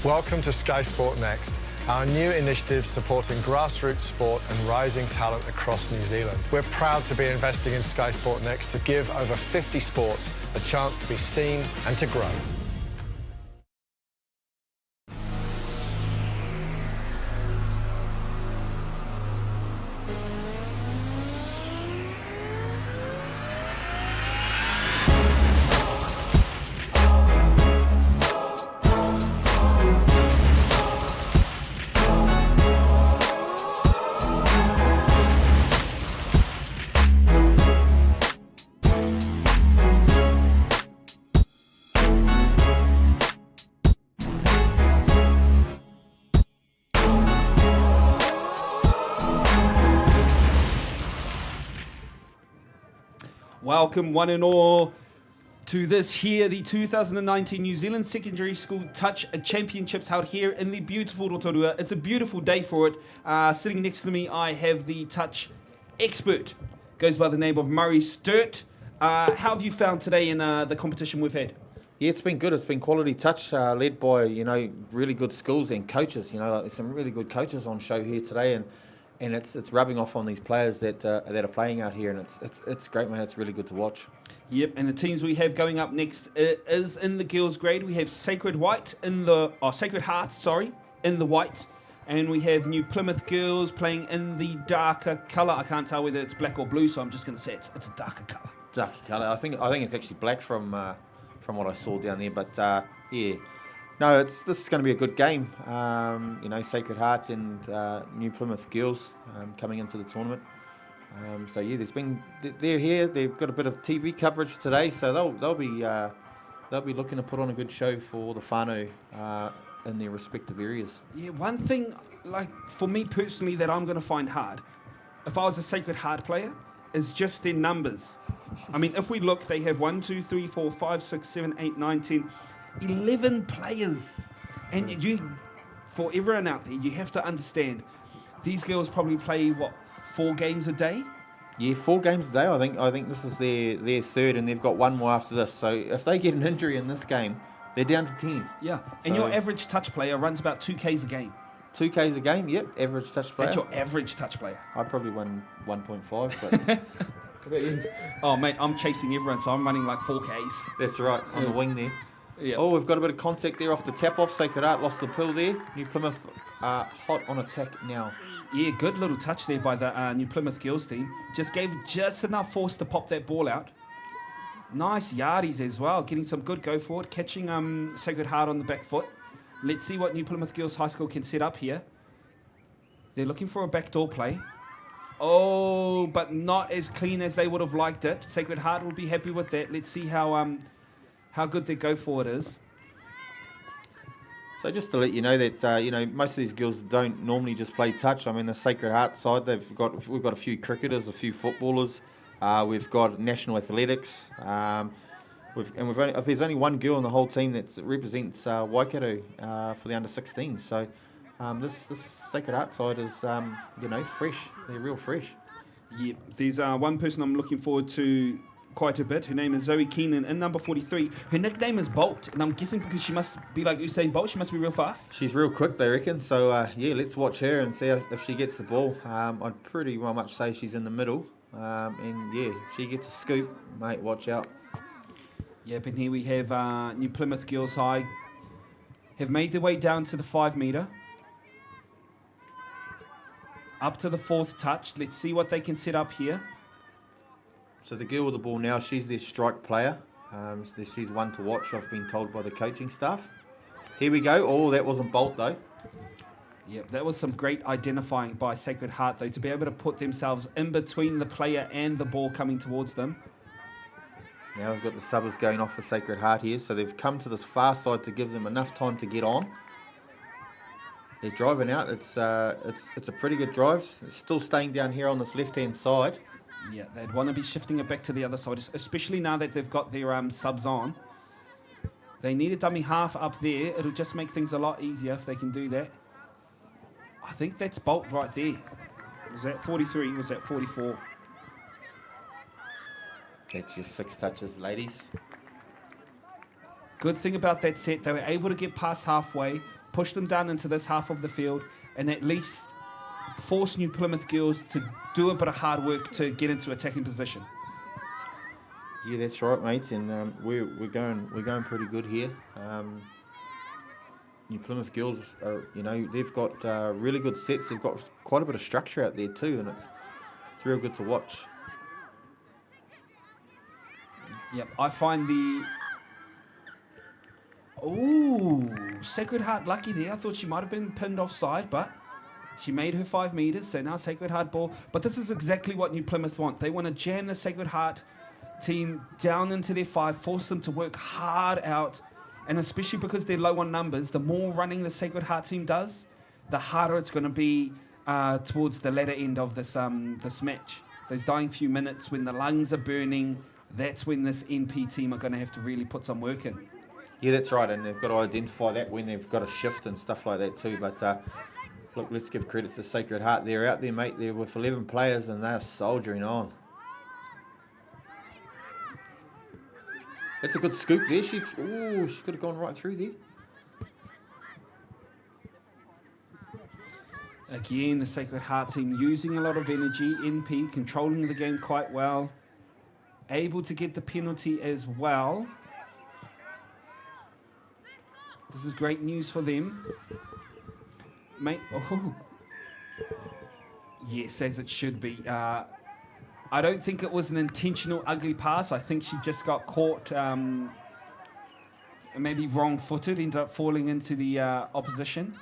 Welcome to Sky Sport Next, our new initiative supporting grassroots sport and rising talent across New Zealand. We're proud to be investing in Sky Sport Next to give over 50 sports a chance to be seen and to grow. Welcome one and all to this here, the 2019 New Zealand Secondary School Touch Championships held here in the beautiful Rotorua. It's a beautiful day for it. Sitting next to me, I have the touch expert. Goes by the name of Murray Sturt. How have you found today in the competition we've had? Yeah, it's been good. It's been quality touch, led by really good schools and coaches. There's some really good coaches on show here today, and it's rubbing off on these players that are playing out here, and it's great, man. It's really good to watch. Yep, and the teams we have going up next is in the girls' grade. We have Sacred Heart, in the white, and we have New Plymouth Girls playing in the darker colour. I can't tell whether it's black or blue, so I'm just going to say it's a darker colour. Darker colour. I think it's actually black from what I saw down there, but yeah. No, this is going to be a good game. Sacred Heart and New Plymouth Girls coming into the tournament. So yeah, they're here. They've got a bit of TV coverage today, so they'll be looking to put on a good show for the whānau in their respective areas. Yeah, one thing, like for me personally, that I'm going to find hard, if I was a Sacred Heart player, is just their numbers. I mean, if we look, they have 1, 2, 3, 4, 5, 6, 7, 8, 9, 10. 11 players, and for everyone out there, you have to understand these girls probably play 4 games a day. Yeah, 4 games a day. I think this is their third, and they've got one more after this. So if they get an injury in this game, they're down to 10. Yeah, and your average touch player runs about 2Ks a game. 2Ks a game, yep. Average touch player. That's your average touch player. I probably won 1.5, but. Oh mate, I'm chasing everyone, so I'm running like 4Ks. That's right, on the wing there. Yep. Oh, we've got a bit of contact there off the tap-off. Sacred Heart lost the pill there. New Plymouth hot on attack now. Yeah, good little touch there by the New Plymouth Girls team. Just gave just enough force to pop that ball out. Nice yardies as well, getting some good go forward, catching Sacred Heart on the back foot. Let's see what New Plymouth Girls High School can set up here. They're looking for a backdoor play. Oh, but not as clean as they would have liked it. Sacred Heart will be happy with that. Let's see how good their go forward is. So just to let you know that most of these girls don't normally just play touch. I mean, the Sacred Heart side, we've got a few cricketers, a few footballers. We've got national athletics. There's only one girl in the whole team that represents Waikato for the under-16s. So this Sacred Heart side is fresh. They're real fresh. Yep. There's one person I'm looking forward to quite a bit. Her name is Zoe Keenan in number 43. Her nickname is Bolt, and I'm guessing because she must be like Usain Bolt, she must be real fast. She's real quick, they reckon. So let's watch her and see if she gets the ball. I'd pretty well much say she's in the middle, and yeah, if she gets a scoop, mate, watch out. Yep, and here we have New Plymouth Girls High have made their way down to the 5 metre. Up to the 4th touch. Let's see what they can set up here. So the girl with the ball now, she's their strike player. She's one to watch, I've been told by the coaching staff. Here we go. Oh, that wasn't Bolt, though. Yep, that was some great identifying by Sacred Heart, though, to be able to put themselves in between the player and the ball coming towards them. Now we've got the subbers going off for Sacred Heart here. So they've come to this far side to give them enough time to get on. They're driving out. It's a pretty good drive. It's still staying down here on this left-hand side. Yeah, they'd want to be shifting it back to the other side, especially now that they've got their subs on. They need a dummy half up there. It'll just make things a lot easier if they can do that. I think that's Bolt right there. Was that 43? Was that 44? That's your 6 touches, ladies. Good thing about that set, they were able to get past halfway, push them down into this half of the field, and at least force New Plymouth Girls to do a bit of hard work to get into attacking position. Yeah, that's right, mate. And we're going pretty good here. New Plymouth Girls are, they've got really good sets. They've got quite a bit of structure out there too, and it's real good to watch. Yep, I find Sacred Heart lucky there. I thought she might have been pinned offside, but she made her 5 meters, so now Sacred Heart ball. But this is exactly what New Plymouth want. They want to jam the Sacred Heart team down into their 5, force them to work hard out, and especially because they're low on numbers, the more running the Sacred Heart team does, the harder it's going to be towards the latter end of this match. Those dying few minutes when the lungs are burning, that's when this NP team are going to have to really put some work in. Yeah, that's right, and they've got to identify that when they've got a shift and stuff like that too. But look, let's give credit to Sacred Heart. They're out there, mate. They're with 11 players, and they're soldiering on. That's a good scoop there. She could have gone right through there. Again, the Sacred Heart team using a lot of energy. NP controlling the game quite well. Able to get the penalty as well. This is great news for them. Mate, yes, as it should be. I don't think it was an intentional ugly pass. I think she just got caught, maybe wrong-footed, ended up falling into the opposition.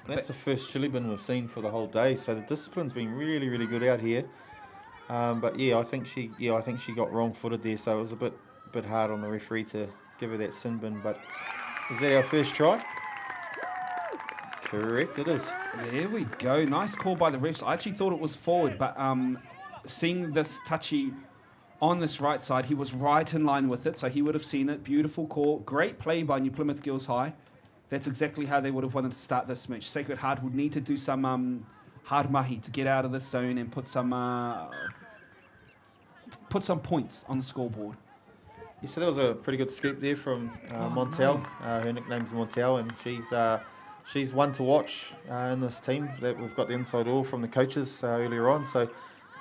That's the first chili bin we've seen for the whole day, so the discipline's been really, really good out here. But yeah, I think she got wrong-footed there, so it was a bit hard on the referee to give her that sin bin. But is that our first try? Correct, it is. There we go. Nice call by the refs. I actually thought it was forward, but seeing this touchy on this right side, he was right in line with it, so he would have seen it. Beautiful call. Great play by New Plymouth Girls High. That's exactly how they would have wanted to start this match. Sacred Heart would need to do some hard mahi to get out of this zone and put some points on the scoreboard. Yeah, so that was a pretty good scoop there from Montel. No. Her nickname's Montel, and she's one to watch in this team. That we've got the inside all from the coaches earlier on. So,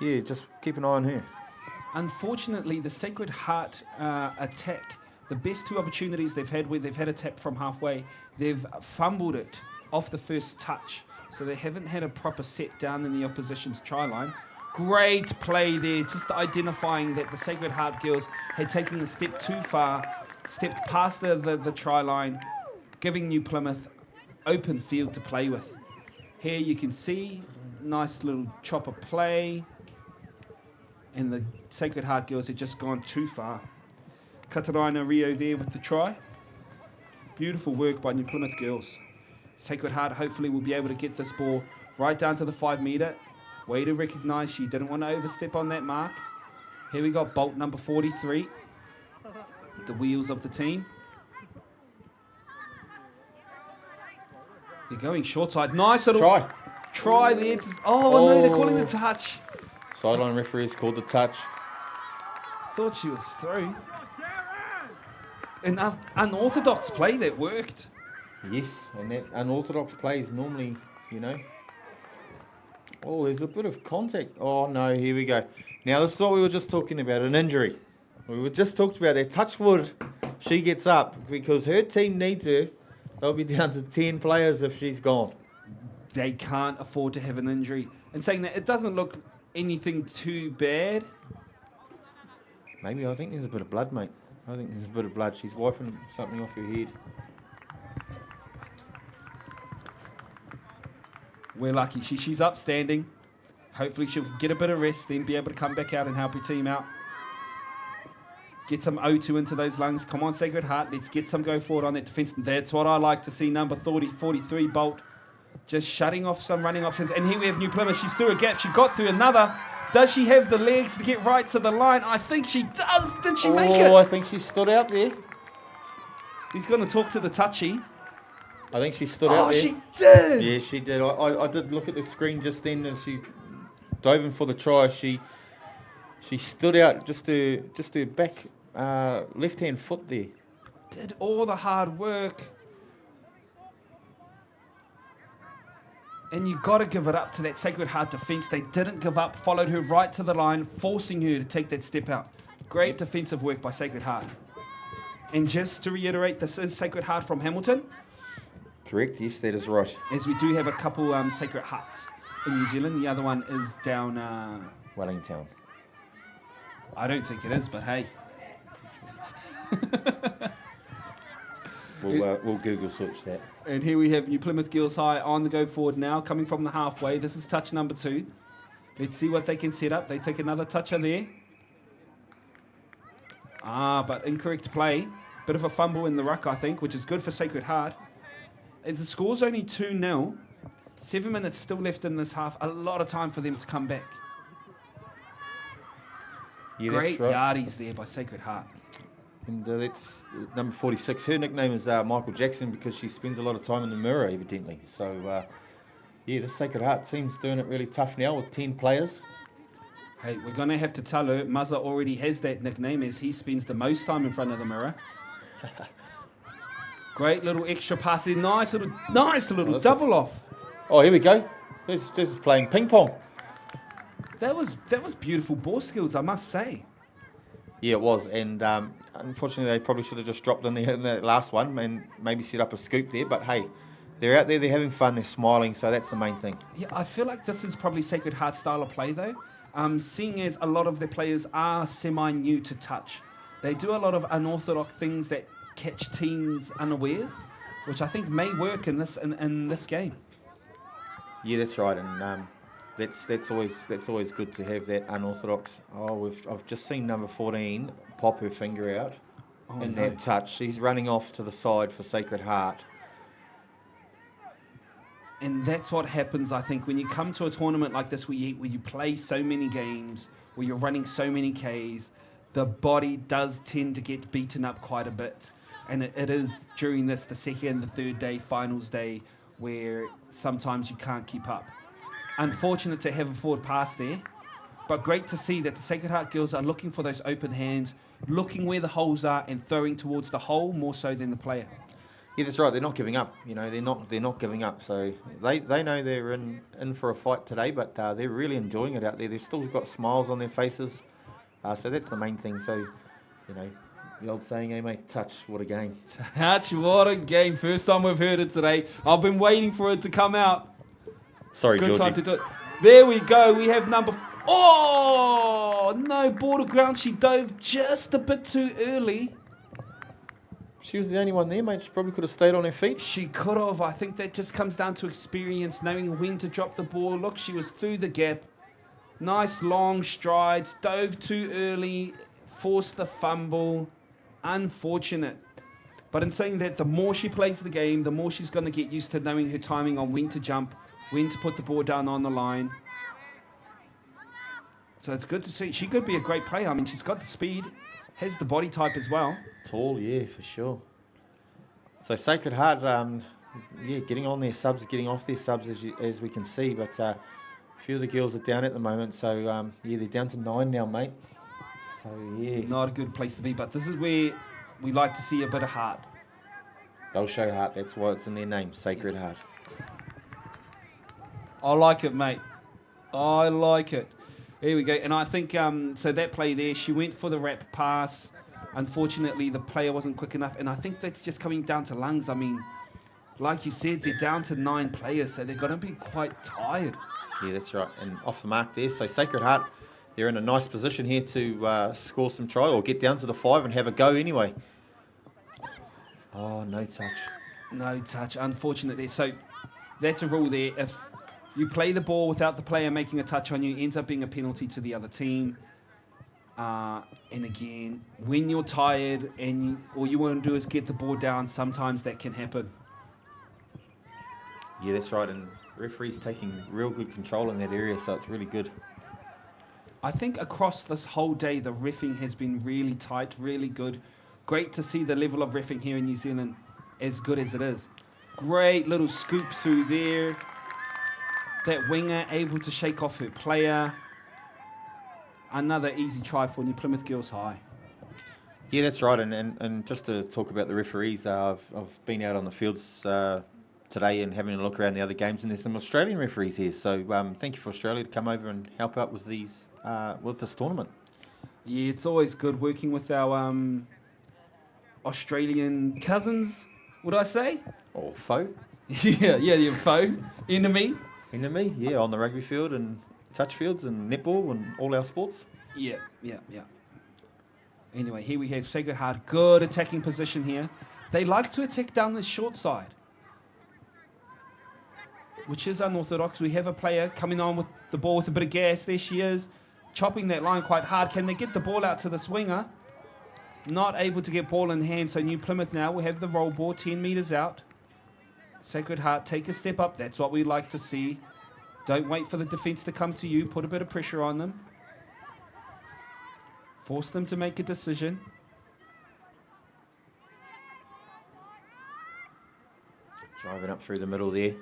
yeah, just keep an eye on her. Unfortunately, the Sacred Heart attack, the best 2 opportunities they've had where they've had a tap from halfway, they've fumbled it off the first touch. So they haven't had a proper set down in the opposition's try line. Great play there, just identifying that the Sacred Heart girls had taken a step too far, stepped past the try line, giving New Plymouth open field to play with. Here you can see, nice little chopper play, and the Sacred Heart girls had just gone too far. Kataraina Rio there with the try. Beautiful work by New Plymouth Girls. Sacred Heart hopefully will be able to get this ball right down to the 5 metre. Way to recognise she didn't want to overstep on that mark. Here we got Bolt number 43. The wheels of the team. They're going short side. Nice little try there. No, they're calling the touch. Sideline referees called the touch. Thought she was through. An unorthodox play that worked. Yes, and that unorthodox play is normally, Oh, there's a bit of contact. Oh, no, here we go. Now, this is what we were just talking about, an injury. We were just talking about that. Touch wood, she gets up because her team needs her. They'll be down to 10 players if she's gone. They can't afford to have an injury. And saying that, it doesn't look anything too bad. Maybe, I think there's a bit of blood, mate. I think there's a bit of blood. She's wiping something off her head. We're lucky. She's upstanding. Hopefully she'll get a bit of rest, then be able to come back out and help her team out. Get some O2 into those lungs. Come on, Sacred Heart. Let's get some go forward on that defence. That's what I like to see. Number 43, Bolt, just shutting off some running options. And here we have New Plymouth. She's through a gap. She got through another. Does she have the legs to get right to the line? I think she does. Did she make it? Oh, I think she stood out there. He's going to talk to the touchy. I think she stood out there. Oh, she did. Yeah, she did. I did look at the screen just then as she dove in for the try. She stood out just her back left-hand foot there. Did all the hard work. And you got to give it up to that Sacred Heart defence. They didn't give up, followed her right to the line, forcing her to take that step out. Great defensive work by Sacred Heart. And just to reiterate, this is Sacred Heart from Hamilton, Correct, yes, that is right. as we do have a couple Sacred Hearts in New Zealand. The other one is down, Wellington. I don't think it is, but hey. We'll Google search that. And here we have New Plymouth Girls High on the go forward now, coming from the halfway. This is touch number 2. Let's see what they can set up. They take another toucher there. But incorrect play. Bit of a fumble in the ruck, I think, which is good for Sacred Heart. As the score's only 2-0, 7 minutes still left in this half. A lot of time for them to come back. Yeah, Great that's right. yardies there by Sacred Heart. And that's number 46. Her nickname is Michael Jackson because she spends a lot of time in the mirror, evidently. So, the Sacred Heart team's doing it really tough now with 10 players. Hey, we're going to have to tell her Muzza already has that nickname as he spends the most time in front of the mirror. Great little extra pass there. Nice little double off. Oh, here we go. This is playing ping pong. That was beautiful ball skills, I must say. Yeah, it was. And unfortunately, they probably should have just dropped in that last one and maybe set up a scoop there. But hey, they're out there, they're having fun, they're smiling. So that's the main thing. Yeah, I feel like this is probably Sacred Heart style of play, though. Seeing as a lot of the players are semi-new to touch. They do a lot of unorthodox things that catch teams unawares, which I think may work in this game. Yeah, that's right. And that's always good to have that unorthodox. I've just seen number 14 pop her finger out in that touch. She's running off to the side for Sacred Heart. And that's what happens, I think, when you come to a tournament like this where you play so many games, where you're running so many Ks, the body does tend to get beaten up quite a bit. And it is during the second, the third day, finals day, where sometimes you can't keep up. Unfortunate to have a forward pass there, but great to see that the Sacred Heart girls are looking for those open hands, looking where the holes are and throwing towards the hole more so than the player. Yeah, that's right. They're not giving up. You know, they're not giving up. So they know they're in for a fight today, but they're really enjoying it out there. They've still got smiles on their faces. So that's the main thing. So, you know, the old saying, hey mate, touch, what a game. Touch, what a game. First time we've heard it today. I've been waiting for it to come out. Sorry, Good Georgie. time to do it. There we go. We have number... Oh, no, border ground. She dove just a bit too early. She was the only one there, mate. She probably could have stayed on her feet. She could have. I think that just comes down to experience, knowing when to drop the ball. Look, she was through the gap. Nice long strides. Dove too early. Forced the fumble. Unfortunate. But in saying that, the more she plays the game, the more she's going to get used to knowing her timing on when to jump, when to put the ball down on the line. So it's good to see. She could be a great player. I mean, she's got the speed, has the body type as well. Tall, yeah, for sure. So Sacred Heart, getting on their subs, getting off their subs as we can see, but a few of the girls are down at the moment. So they're down to 9 now, mate. So yeah, Not a good place to be, but this is where we like to see a bit of heart. they'll show heart. That's why it's in their name, Sacred Heart. I like it, mate. I like it. Here we go. And I think, so that play there, she went for the wrap pass. Unfortunately, the player wasn't quick enough. And I think that's just coming down to lungs. I mean, like you said, they're down to 9 players, so they're going to be quite tired. Yeah, that's right. And off the mark there. So Sacred Heart, they're in a nice position here to score some try or get down to the 5 and have a go anyway. Oh, no touch. No touch, unfortunately. So that's a rule there. If you play the ball without the player making a touch on you, it ends up being a penalty to the other team. And again, when you're tired and all you want to do is get the ball down, sometimes that can happen. Yeah, that's right. And referee's taking real good control in that area, so it's really good. I think across this whole day, the reffing has been really tight, really good. Great to see the level of reffing here in New Zealand as good as it is. Great little scoop through there. That winger able to shake off her player. Another easy try for New Plymouth Girls High. Yeah, that's right. And just to talk about the referees, I've been out on the fields today and having a look around the other games, and there's some Australian referees here. So thank you for Australia to come over and help out with these with this tournament. Yeah, it's always good working with our Australian cousins, would I say? Or foe. Your foe, enemy. Enemy, yeah, on the rugby field and touch fields and netball and all our sports. Yeah. Anyway, here we have Sacred Heart. Good attacking position here. They like to attack down the short side, which is unorthodox. We have a player coming on with the ball with a bit of gas. There she is, chopping that line quite hard. Can they get the ball out to the swinger? Not able to get ball in hand, so New Plymouth now will have the roll ball 10 metres out. Sacred Heart, take a step up. That's what we like to see. Don't wait for the defence to come to you. Put a bit of pressure on them. Force them to make a decision. Driving up through the middle there.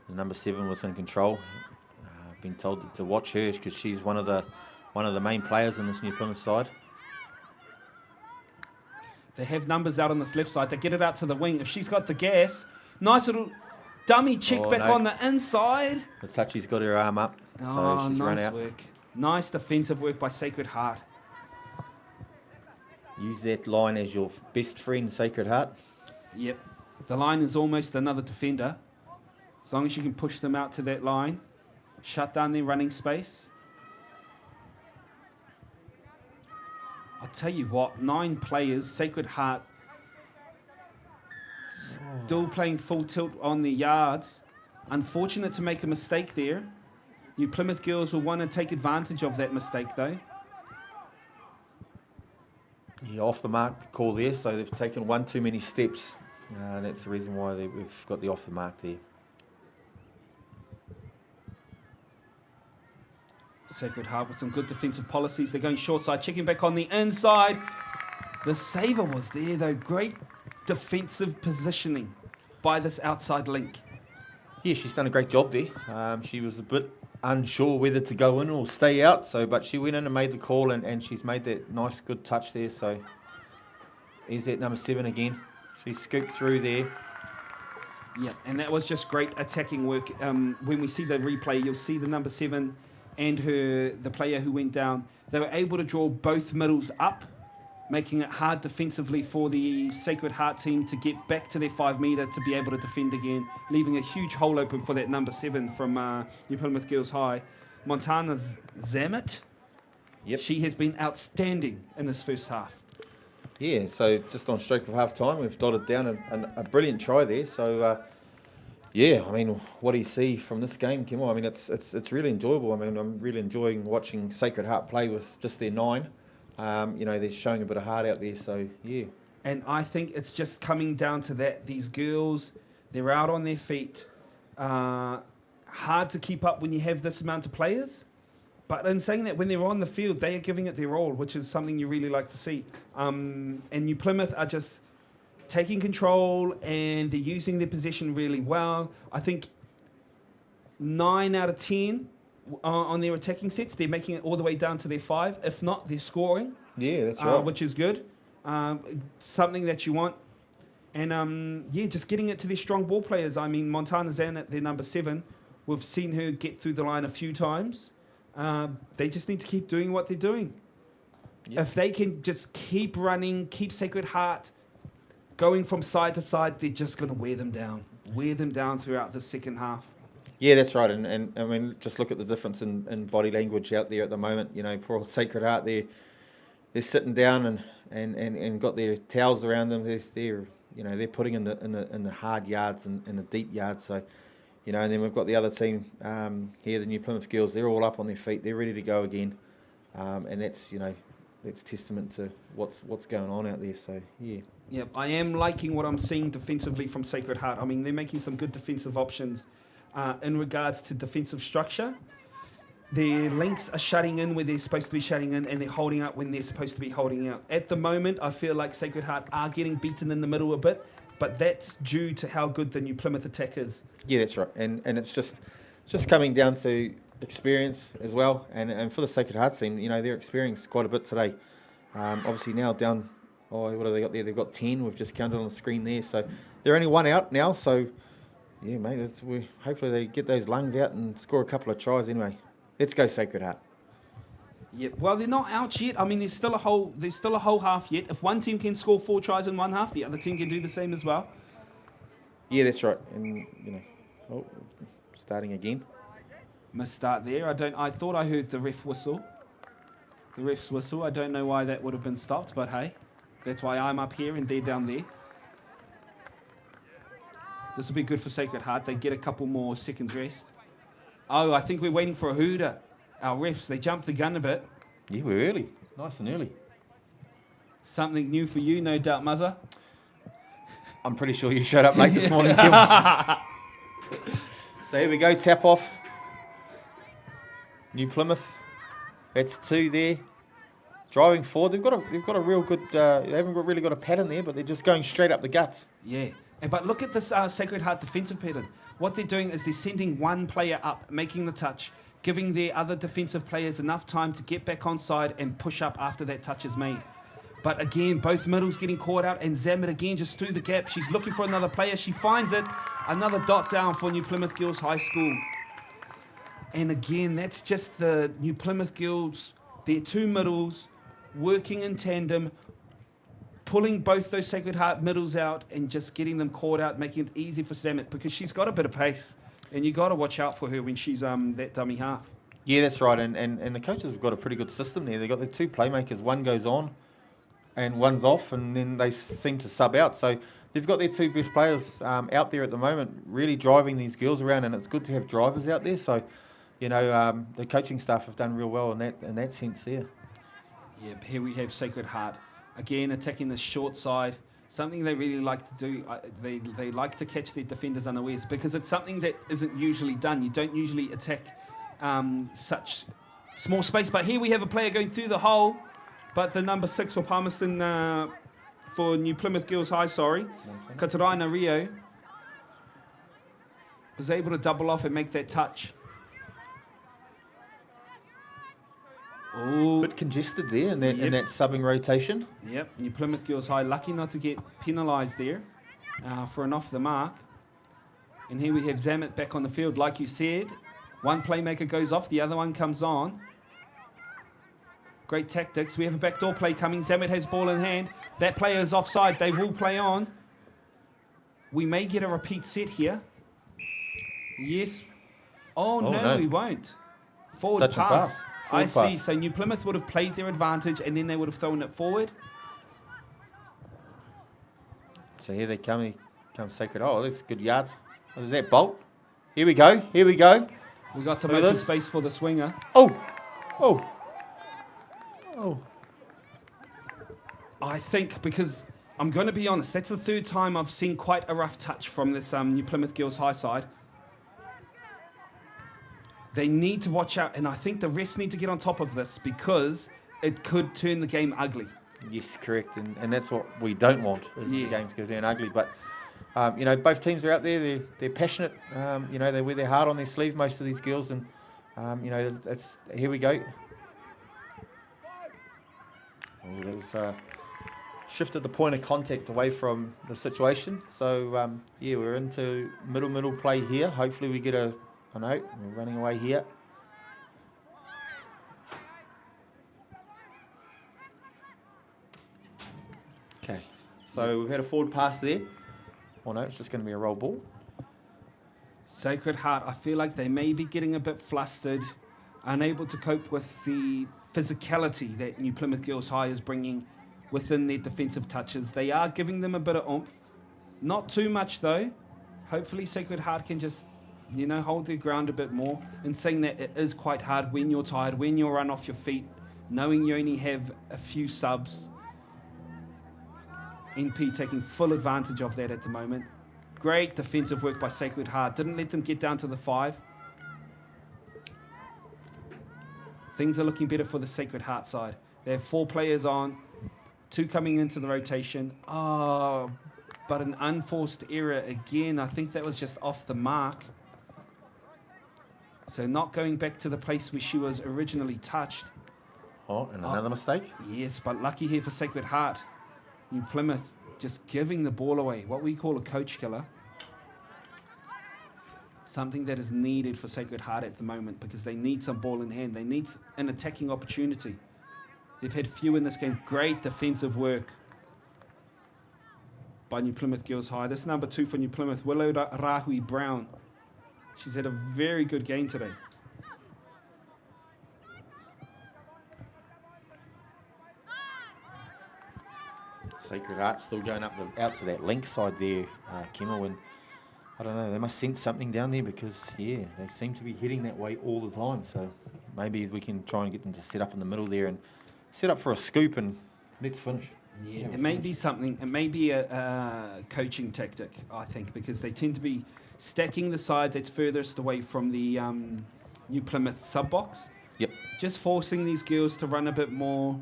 The number 7 within control. Been told to watch her because she's one of the main players in this New Plymouth side. They have numbers out on this left side. They get it out to the wing. If she's got the gas, nice little dummy check back on the inside. The touchy's got her arm up, so she's run out. Work. Nice defensive work by Sacred Heart. Use that line as your best friend, Sacred Heart. Yep. The line is almost another defender. As long as you can push them out to that line, shut down their running space. I'll tell you what, 9 players, Sacred Heart, still playing full tilt on the yards. Unfortunate to make a mistake there. New Plymouth Girls will want to take advantage of that mistake, though. Yeah, off the mark call there, so they've taken one too many steps. And that's the reason why we've got the off the mark there. Sacred Heart with some good defensive policies. They're going short side, checking back on the inside. The saver was there, though. Great defensive positioning by this outside link. Yeah, she's done a great job there. She was a bit unsure whether to go in or stay out, but she went in and made the call, and she's made that nice, good touch there. So here's that number 7 again. She scooped through there. Yeah, and that was just great attacking work. When we see the replay, you'll see the number 7 and the player who went down. They were able to draw both middles up, making it hard defensively for the Sacred Heart team to get back to their 5 metre to be able to defend again, leaving a huge hole open for that number 7 from New Plymouth Girls High. Montana Zamet. Yep. She has been outstanding in this first half. Yeah, so just on stroke of half time, we've dotted down a brilliant try there. So, yeah, I mean, what do you see from this game, Kim? I mean, it's really enjoyable. I mean, I'm really enjoying watching Sacred Heart play with just their 9. They're showing a bit of heart out there, so yeah. And I think it's just coming down to that. These girls, they're out on their feet. Hard to keep up when you have this amount of players. But in saying that, when they're on the field, they are giving it their all, which is something you really like to see. And New Plymouth are just taking control, and they're using their possession really well. I think 9 out of 10 on their attacking sets, they're making it all the way down to their 5. If not, they're scoring. Yeah, that's right. Which is good. Something that you want. And, just getting it to their strong ball players. I mean, Montana Zan at their number 7, we've seen her get through the line a few times. They just need to keep doing what they're doing. Yep. If they can just keep running, keep Sacred Heart going from side to side, they're just going to wear them down throughout the second half. Yeah, that's right. And I mean, just look at the difference in body language out there at the moment. You know, poor Sacred Heart, they're sitting down and got their towels around them. They're putting in the hard yards and the deep yards. So, and then we've got the other team here, the New Plymouth Girls. They're all up on their feet. They're ready to go again, and that's testament to what's going on out there. So yeah. Yep, I am liking what I'm seeing defensively from Sacred Heart. I mean, they're making some good defensive options in regards to defensive structure. Their links are shutting in where they're supposed to be shutting in, and they're holding out when they're supposed to be holding out. At the moment, I feel like Sacred Heart are getting beaten in the middle a bit, but that's due to how good the New Plymouth attack is. Yeah, that's right. And it's just coming down to experience as well. And for the Sacred Heart team, they're experienced quite a bit today. Obviously now down Oh, what have they got there? They've got 10. We've just counted on the screen there. So they're only one out now. So, yeah, mate, hopefully they get those lungs out and score a couple of tries anyway. Let's go Sacred Heart. Yeah, well, they're not out yet. I mean, there's still a whole half yet. If one team can score 4 tries in one half, the other team can do the same as well. Yeah, that's right. And, starting again. Missed start there. I thought I heard the ref's whistle. I don't know why that would have been stopped, but hey, that's why I'm up here and they're down there. This will be good for Sacred Heart. They get a couple more seconds rest. Oh, I think we're waiting for a hooter. Our refs, they jumped the gun a bit. Yeah, we're early. Nice and early. Something new for you, no doubt, Muzza. I'm pretty sure you showed up late this morning, Kim. So here we go, tap off. New Plymouth. That's 2 there. Driving forward. They've got a real good. They haven't really got a pattern there, but they're just going straight up the guts. Yeah. But look at this Sacred Heart defensive pattern. What they're doing is they're sending one player up, making the touch, giving their other defensive players enough time to get back on side and push up after that touch is made. But again, both middles getting caught out, and Zamet again just through the gap. She's looking for another player. She finds it. Another dot down for New Plymouth Girls High School. And again, that's just the New Plymouth Girls, their 2 middles, working in tandem, pulling both those Sacred Heart middles out and just getting them caught out, making it easy for Zamet because she's got a bit of pace. And you got to watch out for her when she's that dummy half. Yeah, that's right. And the coaches have got a pretty good system there. They've got the 2 playmakers. One goes on and one's off, and then they seem to sub out. So they've got their 2 best players out there at the moment, really driving these girls around, and it's good to have drivers out there. So, the coaching staff have done real well in that sense there. Yeah, here we have Sacred Heart. Again, attacking the short side. Something they really like to do. They like to catch their defenders unawares because it's something that isn't usually done. You don't usually attack such small space. But here we have a player going through the hole. But the number 6 for Palmerston, for New Plymouth Girls High, Kataraina Rio, was able to double off and make that touch. A bit congested there in that subbing rotation. Yep, New Plymouth Girls High, lucky not to get penalised there for an off the mark. And here we have Zamet back on the field. Like you said, one playmaker goes off, the other one comes on. Great tactics. We have a backdoor play coming. Zamet has ball in hand. That player is offside. They will play on. We may get a repeat set here. Yes. Oh, no, we won't. Forward pass. I see. So New Plymouth would have played their advantage and then they would have thrown it forward. So here they come. Here comes Sacred. Oh, that's good yards. What is that, Bolt? Here we go. We got some open space for the swinger. Oh. I think because I'm going to be honest, that's the 3rd time I've seen quite a rough touch from this New Plymouth Girls High side. They need to watch out, and I think the refs need to get on top of this because it could turn the game ugly. Yes, correct, and that's what we don't want is the game to go turn ugly. But both teams are out there. They're passionate. They wear their heart on their sleeve. Most of these girls, and it's here we go. Oh, that was shifted the point of contact away from the situation. So we're into middle play here. Hopefully we get a note. We're running away here. Okay, so we've had a forward pass there. Oh no, it's just going to be a roll ball. Sacred Heart, I feel like they may be getting a bit flustered, unable to cope with the physicality that New Plymouth Girls High is bringing within their defensive touches. They are giving them a bit of oomph. Not too much though. Hopefully Sacred Heart can just hold their ground a bit more, and saying that it is quite hard when you're tired, when you're run off your feet, knowing you only have a few subs. NP taking full advantage of that at the moment. Great defensive work by Sacred Heart. Didn't let them get down to the 5. Things are looking better for the Sacred Heart side. They have 4 players on, 2 coming into the rotation. Oh, but an unforced error again. I think that was just off the mark. So not going back to the place where she was originally touched. Oh, and another mistake? Yes, but lucky here for Sacred Heart. New Plymouth just giving the ball away, what we call a coach killer. Something that is needed for Sacred Heart at the moment because they need some ball in hand. They need an attacking opportunity. They've had few in this game. Great defensive work by New Plymouth Girls High. This number 2 for New Plymouth, Willow Rahui Brown. She's had a very good game today. Sacred Heart still going out to that link side there, Kimmel, and I don't know, they must sense something down there because, yeah, they seem to be heading that way all the time. So maybe we can try and get them to set up in the middle there and set up for a scoop and let's finish. Yeah, it may be something, it may be a coaching tactic, I think, because they tend to be stacking the side that's furthest away from the New Plymouth sub-box. Yep. Just forcing these girls to run a bit more,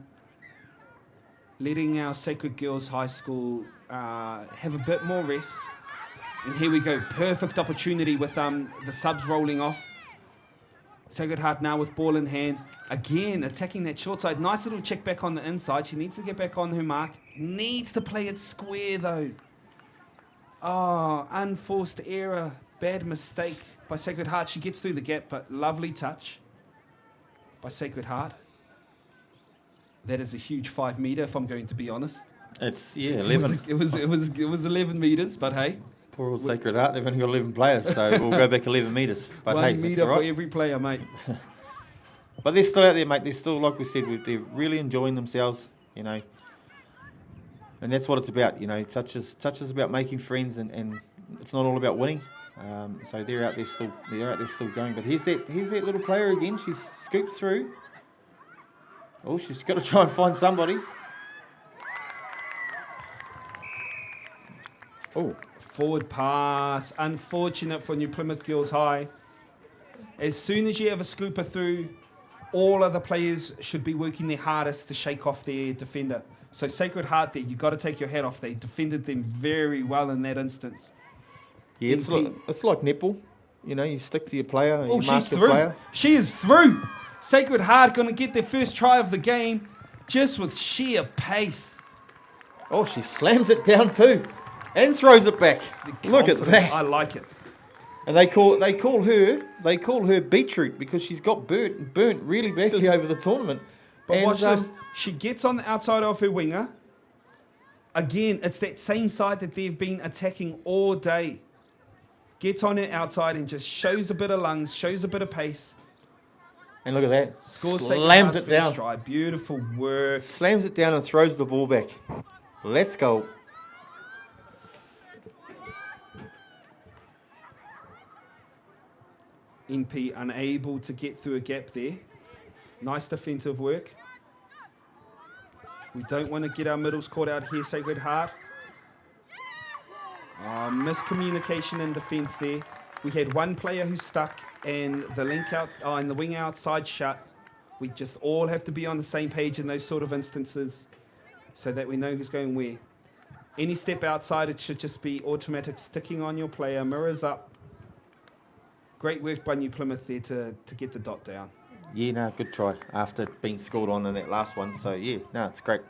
letting our Sacred Girls High School have a bit more rest. And here we go, perfect opportunity with the subs rolling off. Sacred Heart now with ball in hand. Again, attacking that short side. Nice little check back on the inside. She needs to get back on her mark. Needs to play it square though. Oh, unforced error. Bad mistake by Sacred Heart. She gets through the gap, but lovely touch by Sacred Heart. That is a huge 5 metre, if I'm going to be honest. It's, yeah, 11. It was 11 metres, but hey. Poor old Sacred Heart, they've only got 11 players, so we'll go back 11 metres. But 1 hey, metre that's all for right. every player, mate. But they're still out there, mate. They're still, like we said, they're really enjoying themselves, you know. And that's what it's about, you know. Touch is about making friends, and it's not all about winning. So they're out there still going. But here's that little player again. She's scooped through. Oh, she's got to try and find somebody. Oh, Forward pass. Unfortunate for New Plymouth Girls High. As soon as you have a scooper through, all other players should be working their hardest to shake off their defender. So Sacred Heart there, you've got to take your hat off. They defended them very well in that instance. yeah, it's like netball. You know, you stick to your player and Oh, you mark she's your through. player. She is through. Sacred Heart going to get their first try of the game just with sheer pace. Oh, she slams it down too. And throws it back. Look at that. I like it. And they call her Beetroot because she's got burnt really badly over the tournament. But and, watch this. She gets on the outside of her winger. Again, it's that same side that they've been attacking all day. Gets on her outside and just shows a bit of lungs, shows a bit of pace. And look at that. Scores Slams it down. Try. Beautiful work. Slams it down and throws the ball back. Let's go. NP unable to get through a gap there. Nice defensive work. We don't want to get our middles caught out here, Sacred Heart. Miscommunication in defence there. We had one player who stuck and the link out and the wing outside shut. We just all have to be on the same page in those sort of instances so that we know who's going where. Any step outside, it should just be automatic sticking on your player, mirrors up. Great work by New Plymouth there to get the dot down. Yeah, no, good try after being scored on in that last one. So, yeah, no, it's great.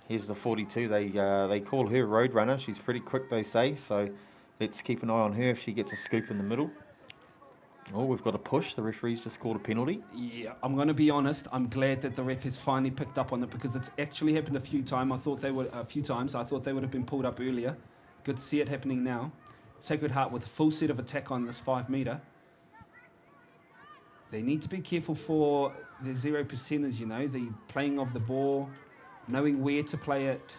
Here's the 42. They call her Roadrunner. She's pretty quick, they say. So let's keep an eye on her if she gets a scoop in the middle. Oh, we've got a push. The referee's just called a penalty. Yeah, I'm going to be honest. I'm glad that the ref has finally picked up on it because it's actually happened a few times. I thought they would have been pulled up earlier. Good to see it happening now. Sacred Heart with full set of attack on this 5 metre. They need to be careful for the 0%ers, you know, the playing of the ball, knowing where to play it.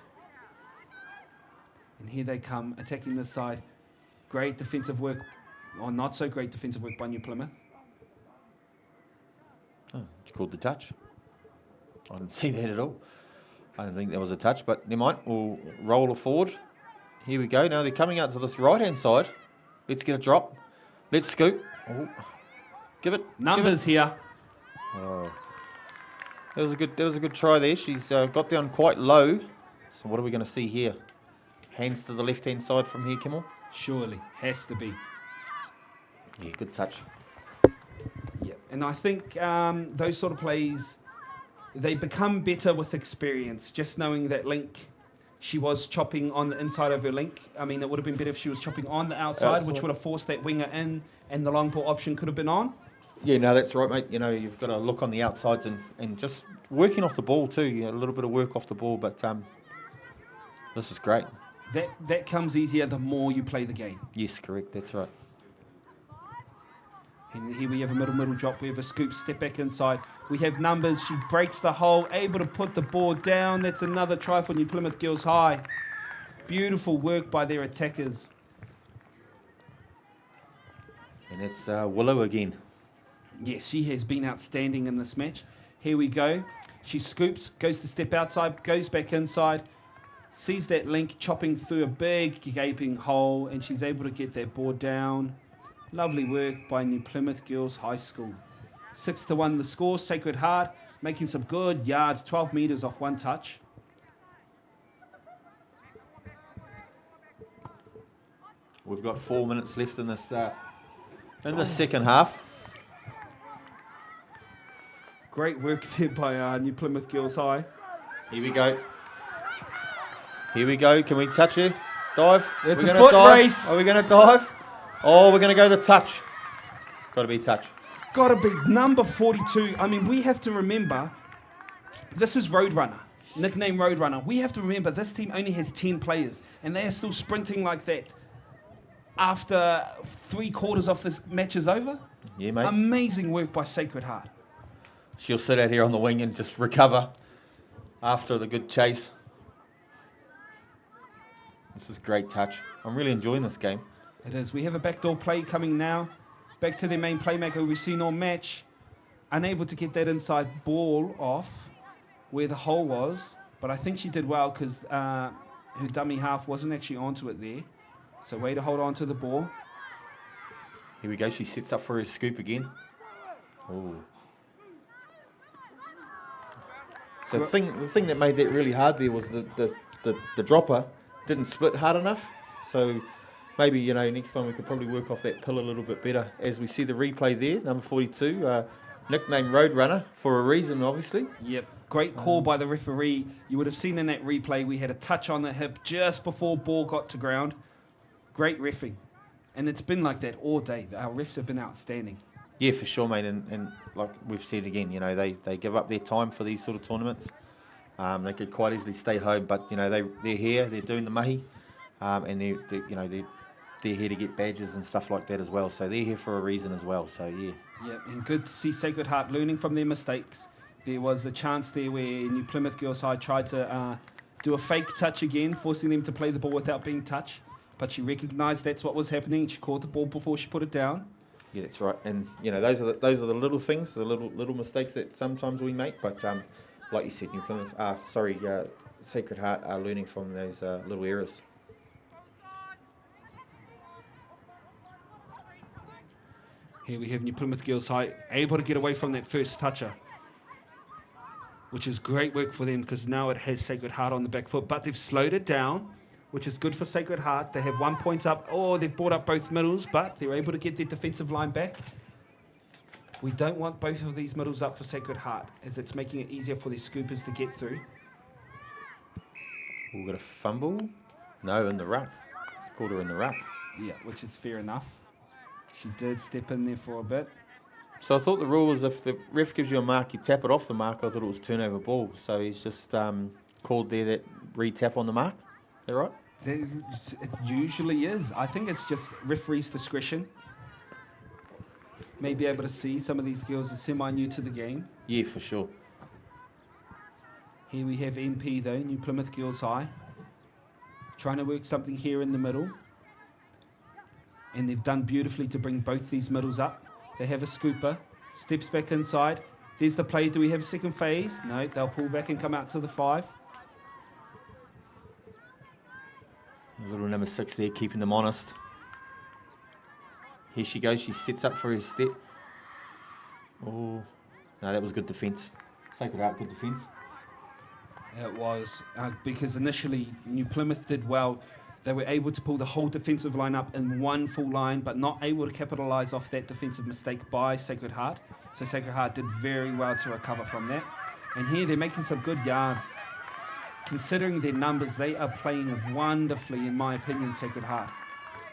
And here they come, attacking this side. Great defensive work, or not so great defensive work by New Plymouth. Oh, she called the touch. I didn't see that at all. I don't think there was a touch, but never mind. We'll roll it forward. Here we go. Now they're coming out to this right-hand side. Let's get a drop. Let's scoop. Oh. Give it. Numbers here. Oh. That was a good try there. She's got down quite low. So what are we going to see here? Hands to the left-hand side from here, Kimmel. Surely, has to be. Yeah, good touch. Yeah, and I think those sort of plays they become better with experience. Just knowing that link, she was chopping on the inside of her link. I mean, it would have been better if she was chopping on the outside, which would have forced that winger in, and the long ball option could have been on. Yeah, no, that's right, mate. You know, you've got to look on the outsides and just working off the ball too. You know, a little bit of work off the ball, but this is great. That comes easier the more you play the game. Yes, correct. That's right. And here we have a middle drop. We have a scoop, step back inside. We have numbers. She breaks the hole, able to put the ball down. That's another try for New Plymouth Girls High. Beautiful work by their attackers. And it's Willow again. Yes, she has been outstanding in this match. Here we go. She scoops, goes to step outside, goes back inside, sees that link chopping through a big gaping hole, and she's able to get that ball down. Lovely work by New Plymouth Girls High School. 6-1 the score. Sacred Heart making some good yards, 12 metres off one touch. We've got 4 minutes left in this second half. Great work there by New Plymouth Girls High. Here we go. Here we go. Can we touch her? Dive? It's We're a gonna foot dive. race. Are we going to dive? Oh, we're going to go the touch. Got to be touch. Got to be number 42. I mean, we have to remember, this is Roadrunner, nickname Roadrunner. We have to remember this team only has 10 players, and they are still sprinting like that after 3/4 of this match is over. Yeah, mate. Amazing work by Sacred Heart. She'll sit out here on the wing and just recover after the good chase. This is great touch. I'm really enjoying this game. It is. We have a backdoor play coming now. Back to their main playmaker we've seen all match. Unable to get that inside ball off where the hole was. But I think she did well because her dummy half wasn't actually onto it there. So way to hold on to the ball. Here we go. She sets up for her scoop again. Oh. So the thing that made that really hard there was the dropper didn't split hard enough. So maybe, you know, next time we could probably work off that pill a little bit better. As we see the replay there, number 42, nicknamed Roadrunner for a reason, obviously. Yep. Great call by the referee. You would have seen in that replay we had a touch on the hip just before ball got to ground. Great reffing. And it's been like that all day. Our refs have been outstanding. Yeah, for sure, mate. And like we've said again, you know, they give up their time for these sort of tournaments. They could quite easily stay home, but you know they're here, they're doing the mahi, and they're here to get badges and stuff like that as well. So they're here for a reason as well. So yeah. Yeah, and good to see Sacred Heart learning from their mistakes. There was a chance there where New Plymouth Girls High tried to do a fake touch again, forcing them to play the ball without being touched. But she recognised that's what was happening. She caught the ball before she put it down. Yeah, that's right. And you know those are the little things, the little mistakes that sometimes we make. But like you said, New Plymouth, Sacred Heart are learning from those little errors. Here we have New Plymouth Girls High able to get away from that first toucher, which is great work for them because now it has Sacred Heart on the back foot. But they've slowed it down, which is good for Sacred Heart. They have 1 point up. Oh, they've brought up both middles, but they're able to get their defensive line back. We don't want both of these middles up for Sacred Heart, as it's making it easier for their scoopers to get through. We've got a fumble. No, in the ruck. It's called her in the ruck. Yeah, which is fair enough. She did step in there for a bit. So I thought the rule was if the ref gives you a mark, you tap it off the mark. I thought it was turnover ball. So he's just called there that re-tap on the mark. Is that right? It usually is. I think it's just referee's discretion. May be able to see some of these girls are semi-new to the game. Yeah, for sure. Here we have NP though, New Plymouth Girls High. Trying to work something here in the middle. And they've done beautifully to bring both these middles up. They have a scooper, steps back inside. There's the play. Do we have a second phase? No, they'll pull back and come out to the 5. Little number 6 there, keeping them honest. Here she goes. She sets up for her step. Oh, no, that was good defence. Sacred Heart, good defence. It was, because initially New Plymouth did well. They were able to pull the whole defensive line up in one full line, but not able to capitalise off that defensive mistake by Sacred Heart. So Sacred Heart did very well to recover from that. And here they're making some good yards. Considering their numbers, they are playing wonderfully, in my opinion, Sacred Heart.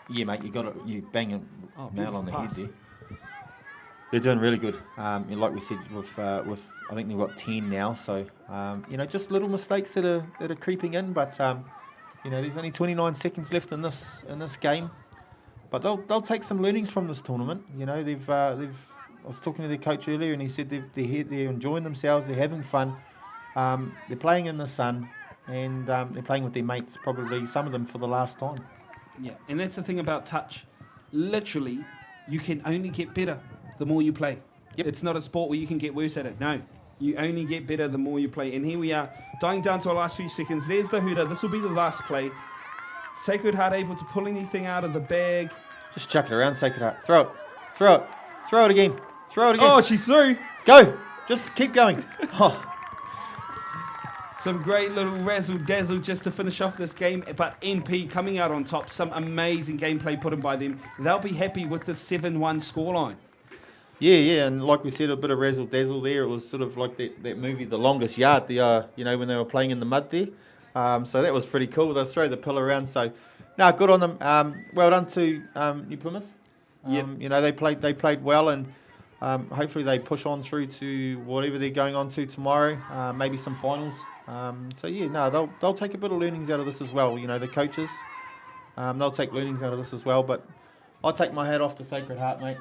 Yeah, mate, you bang a nail beautiful on the pass. head there. They're doing really good. Like we said, with I think they've got 10 now, so just little mistakes that are creeping in. But there's only 29 seconds left in this game. But they'll take some learnings from this tournament. They've I was talking to their coach earlier, and he said they're enjoying themselves, they're having fun, they're playing in the sun, and they're playing with their mates, probably some of them for the last time. Yeah, and that's the thing about touch. Literally, you can only get better the more you play. Yep. It's not a sport where you can get worse at it. No, you only get better the more you play. And here we are, dying down to our last few seconds. There's the hooter. This will be the last play. Sacred Heart able to pull anything out of the bag. Just chuck it around, Sacred Heart. Throw it again. Oh, she's through. Go. Just keep going. Oh. Some great little razzle-dazzle just to finish off this game. But NP coming out on top. Some amazing gameplay put in by them. They'll be happy with the 7-1 scoreline. Yeah, and like we said, a bit of razzle-dazzle there. It was sort of like that movie, The Longest Yard, when they were playing in the mud there. So that was pretty cool. They'll throw the pillow around. So, no, good on them. Well done to New Plymouth. Yep. They played well, and hopefully they push on through to whatever they're going on to tomorrow, maybe some finals. They'll take a bit of learnings out of this as well. The coaches, they'll take learnings out of this as well. But I'll take my hat off to Sacred Heart, mate.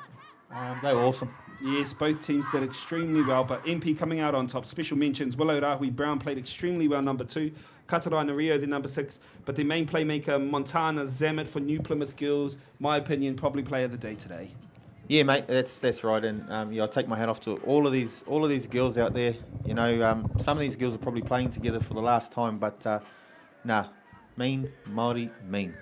They were awesome. Yes, both teams did extremely well, but MP coming out on top. Special mentions, Willow Rahui Brown played extremely well, number 2. Katarai Nario, the number 6. But the main playmaker, Montana Zamet for New Plymouth Girls, my opinion, probably player of the day today. Yeah, mate, that's right, and I take my hat off to all of these girls out there. Some of these girls are probably playing together for the last time, but mean, Māori, mean.